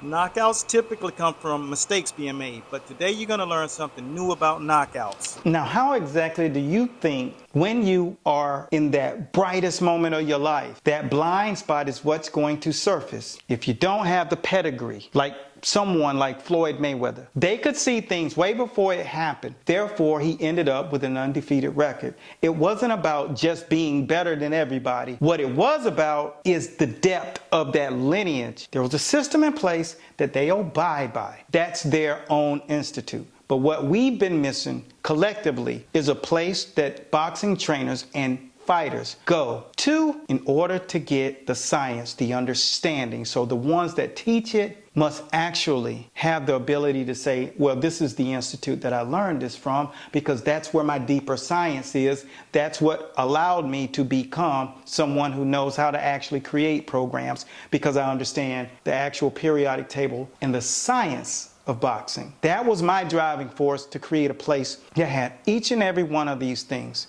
Knockouts typically come from mistakes being made, but today you're going to learn something new about knockouts. Now, how exactly do you think when you are in that brightest moment of your life, that blind spot is what's going to surface? If you don't have the pedigree, like someone like Floyd Mayweather, they could see things way before it happened. Therefore, he ended up with an undefeated record. It wasn't about just being better than everybody. What it was about is the depth of that lineage. There was a system in place that they abide by. That's their own institute. But what we've been missing collectively is a place that boxing trainers and fighters go to in order to get the science, the understanding. So the ones that teach it must actually have the ability to say, well, this is the institute that I learned this from, because that's where my deeper science is. That's what allowed me to become someone who knows how to actually create programs, because I understand the actual periodic table and the science of boxing. That was my driving force to create a place that had each and every one of these things.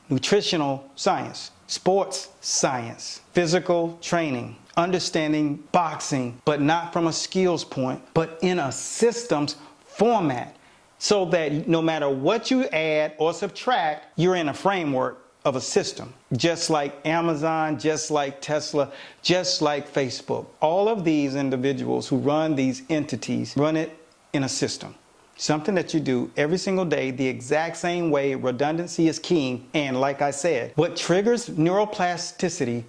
Nutritional science, sports science, physical training, understanding boxing, but not from a skills point, but in a systems format, so that no matter what you add or subtract, you're in a framework of a system. Just like Amazon, just like Tesla, just like Facebook. All of these individuals who run these entities run it in a system. Something that you do every single day the exact same way. Redundancy is king. And like I said, what triggers neuroplasticity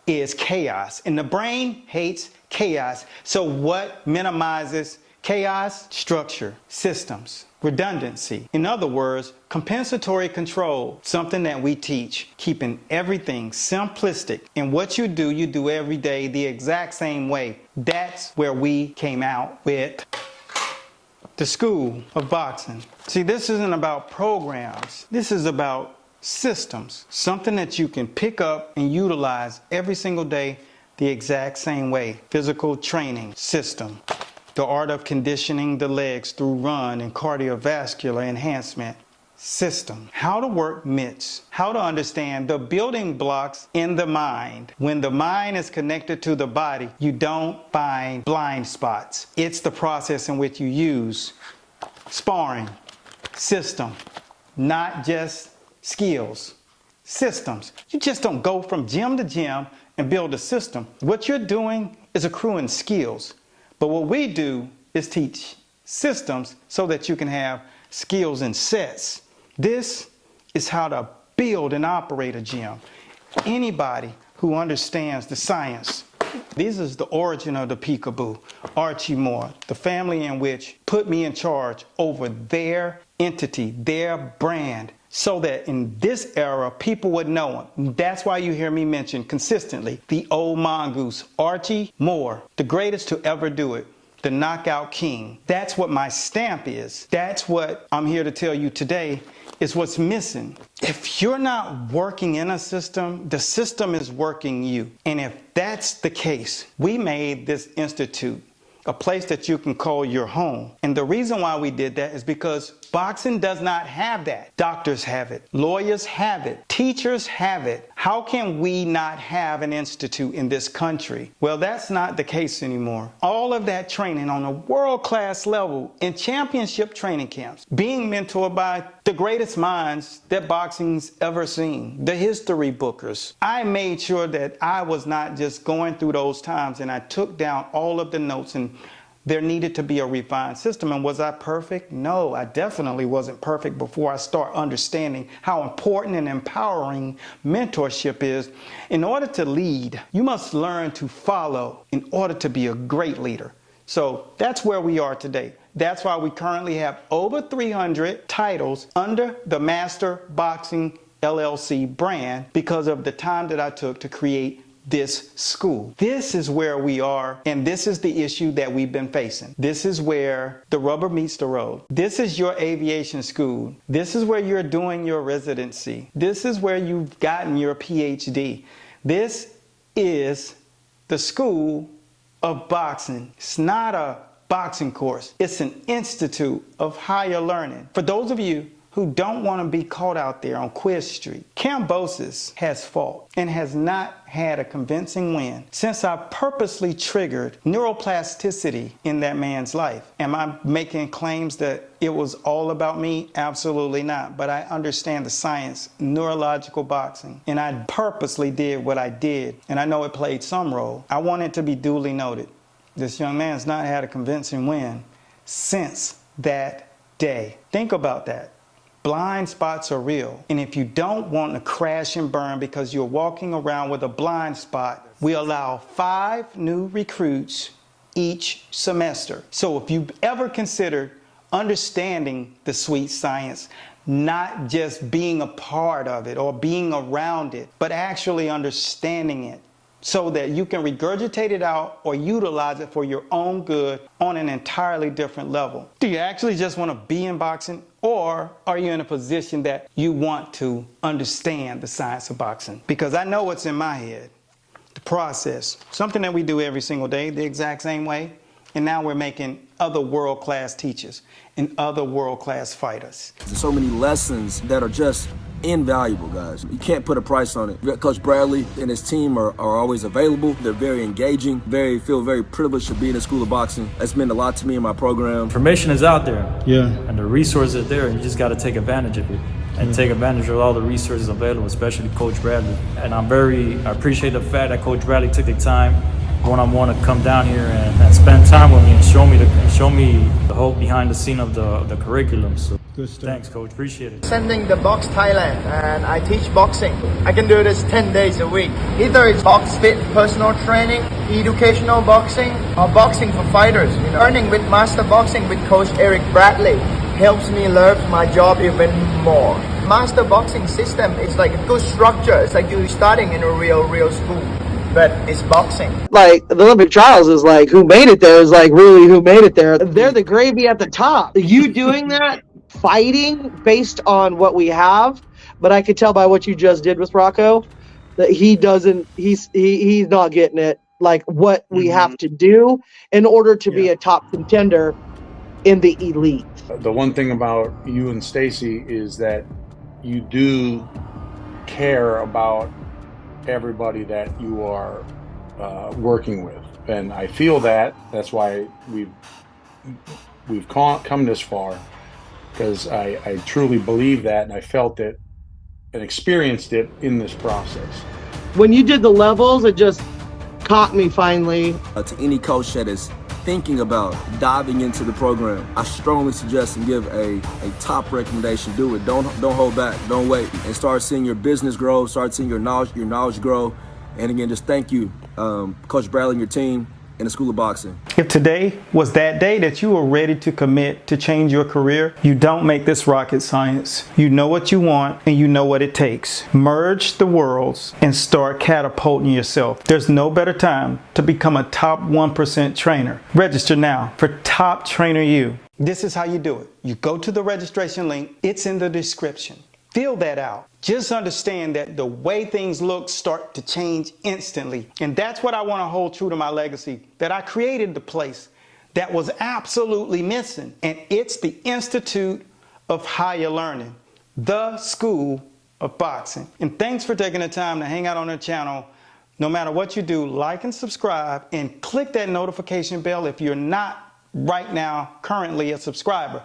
is chaos. And the brain hates chaos. So what minimizes chaos? Structure, systems, redundancy. In other words, compensatory control, something that we teach, keeping everything simplistic. And what you do every day the exact same way. That's where we came out with the School of Boxing. See, this isn't about programs. This is about systems. Something that you can pick up and utilize every single day the exact same way. Physical training system. The art of conditioning the legs through run and cardiovascular enhancement system. How to work mitts. How to understand the building blocks in the mind. When the mind is connected to the body, you don't find blind spots. It's the process in which you use sparring, system, not just skills, systems. You just don't go from gym to gym and build a system. What you're doing is accruing skills. But what we do is teach systems so that you can have skills and sets. This is how to build and operate a gym. Anybody who understands the science. This is the origin of the peekaboo, Archie Moore, the family in which put me in charge over their entity, their brand, so that in this era, people would know him. That's why you hear me mention consistently the old mongoose, Archie Moore, the greatest to ever do it. The knockout king. That's what my stamp is. That's what I'm here to tell you today is what's missing. If you're not working in a system, the system is working you. And if that's the case, we made this institute a place that you can call your home. And the reason why we did that is because boxing does not have that. Doctors have it. Lawyers have it. Teachers have it. How can we not have an institute in this country? Well, that's not the case anymore. All of that training on a world-class level in championship training camps, being mentored by the greatest minds that boxing's ever seen, the history bookers. I made sure that I was not just going through those times, and I took down all of the notes, and there needed to be a refined system. And was I perfect? No, I definitely wasn't perfect before I start understanding how important and empowering mentorship is. In order to lead, you must learn to follow in order to be a great leader. So that's where we are today. That's why we currently have over 300 titles under the Master Boxing LLC brand, because of the time that I took to create this school. This is where we are, and this is the issue that we've been facing. This is where the rubber meets the road. This is your aviation school. This is where you're doing your residency. This is where you've gotten your PhD. This is the School of Boxing. It's not a boxing course. It's an institute of higher learning. For those of you who who don't want to be caught out there on Quiz Street. Cambosis has fought and has not had a convincing win since I purposely triggered neuroplasticity in that man's life. Am I making claims that it was all about me? Absolutely not. But I understand the science, neurological boxing, and I purposely did what I did, and I know it played some role. I want it to be duly noted. This young man's not had a convincing win since that day. Think about that. Blind spots are real. And if you don't want to crash and burn because you're walking around with a blind spot, we allow 5 new recruits each semester. So if you've ever considered understanding the sweet science, not just being a part of it or being around it, but actually understanding it, so that you can regurgitate it out or utilize it for your own good on an entirely different level. Do you actually just want to be in boxing, or are you in a position that you want to understand the science of boxing? Because I know what's in my head, the process, something that we do every single day the exact same way, and now we're making other world-class teachers and other world-class fighters. There's so many lessons that are just invaluable, guys. You can't put a price on it. Coach Bradley and his team are always available. They're very engaging, feel very privileged to be in the School of Boxing. That's meant a lot to me in my program. Information is out there. Yeah. And the resources are there. You just got to take advantage of it. And take advantage of all the resources available, especially Coach Bradley. And I appreciate the fact that Coach Bradley took the time one-on-one to come down here and spend time with me and show me the whole behind the scene of the curriculum. So thanks, Coach. Appreciate it. Sending the Box Thailand, and I teach boxing. I can do this 10 days a week. Either it's box fit personal training, educational boxing, or boxing for fighters. Learning with Master Boxing with Coach Eric Bradley helps me love my job even more. Master Boxing system is like a good structure. It's like you're starting in a real school. But it's boxing. Like, the Olympic trials is like, who made it there is like really who made it there. They're the gravy at the top. You doing that, fighting based on what we have, but I could tell by what you just did with Rocco that he's not getting it, like what we have to do in order to be a top contender in the elite. The one thing about you and Stacy is that you do care about everybody that you are working with, and I feel that's why we've come this far, because I truly believe that, and I felt it and experienced it in this process. When you did the levels, it just caught me finally. To any coach that is thinking about diving into the program, I strongly suggest and give a top recommendation. Do it. Don't hold back. Don't wait. And start seeing your business grow. Start seeing your knowledge grow. And again, just thank you, Coach Bradley and your team in the School of Boxing. If today was that day that you were ready to commit to change your career, you don't make this rocket science. You know what you want and you know what it takes. Merge the worlds and start catapulting yourself. There's no better time to become a top 1% trainer. Register now for Top Trainer U. This is how you do it. You go to the registration link. It's in the description. Fill that out. Just understand that the way things look start to change instantly. And that's what I want to hold true to my legacy, that I created the place that was absolutely missing. And it's the Institute of Higher Learning, the School of Boxing. And thanks for taking the time to hang out on the channel. No matter what you do, like and subscribe and click that notification bell if you're not right now currently a subscriber.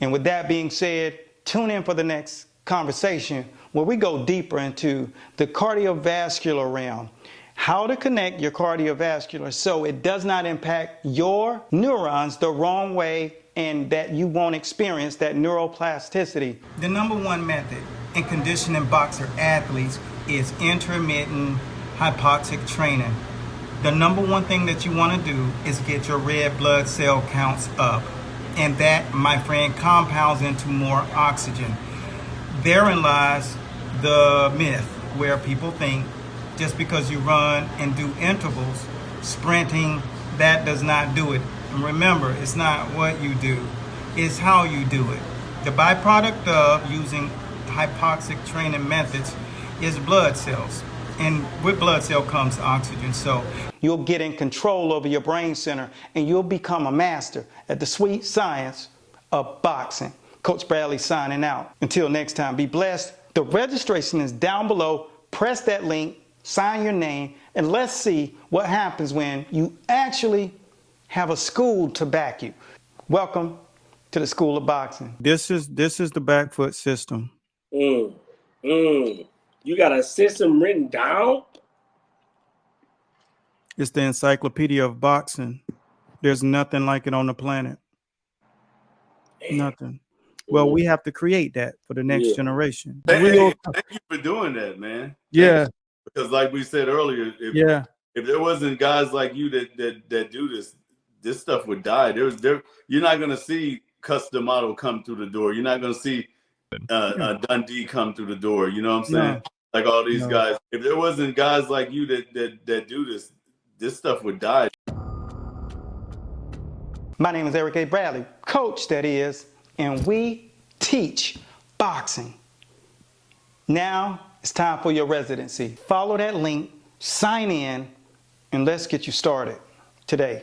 And with that being said, tune in for the next conversation where we go deeper into the cardiovascular realm, how to connect your cardiovascular so it does not impact your neurons the wrong way and that you won't experience that neuroplasticity. The number one method in conditioning boxer athletes is intermittent hypoxic training. The number one thing that you want to do is get your red blood cell counts up, and that, my friend, compounds into more oxygen. Therein lies the myth where people think just because you run and do intervals, sprinting, that does not do it. And remember, it's not what you do, it's how you do it. The byproduct of using hypoxic training methods is blood cells. And with blood cell comes oxygen. So you'll get in control over your brain center and you'll become a master at the sweet science of boxing. Coach Bradley signing out. Until next time, be blessed. The registration is down below. Press that link, sign your name, and let's see what happens when you actually have a school to back you. Welcome to the School of Boxing. This is the back foot system. You got a system written down? It's the encyclopedia of boxing. There's nothing like it on the planet. Nothing. Well, we have to create that for the next generation. Thank you for doing that, man. Yeah. Because like we said earlier, if there wasn't guys like you that do this stuff would die. You're not gonna see Custom Model come through the door. You're not gonna see Dundee come through the door. You know what I'm saying? No. Like all these guys. If there wasn't guys like you that do this stuff would die. My name is Eric A. Bradley, coach that is, and we teach boxing. Now it's time for your residency. Follow that link, sign in, and let's get you started today.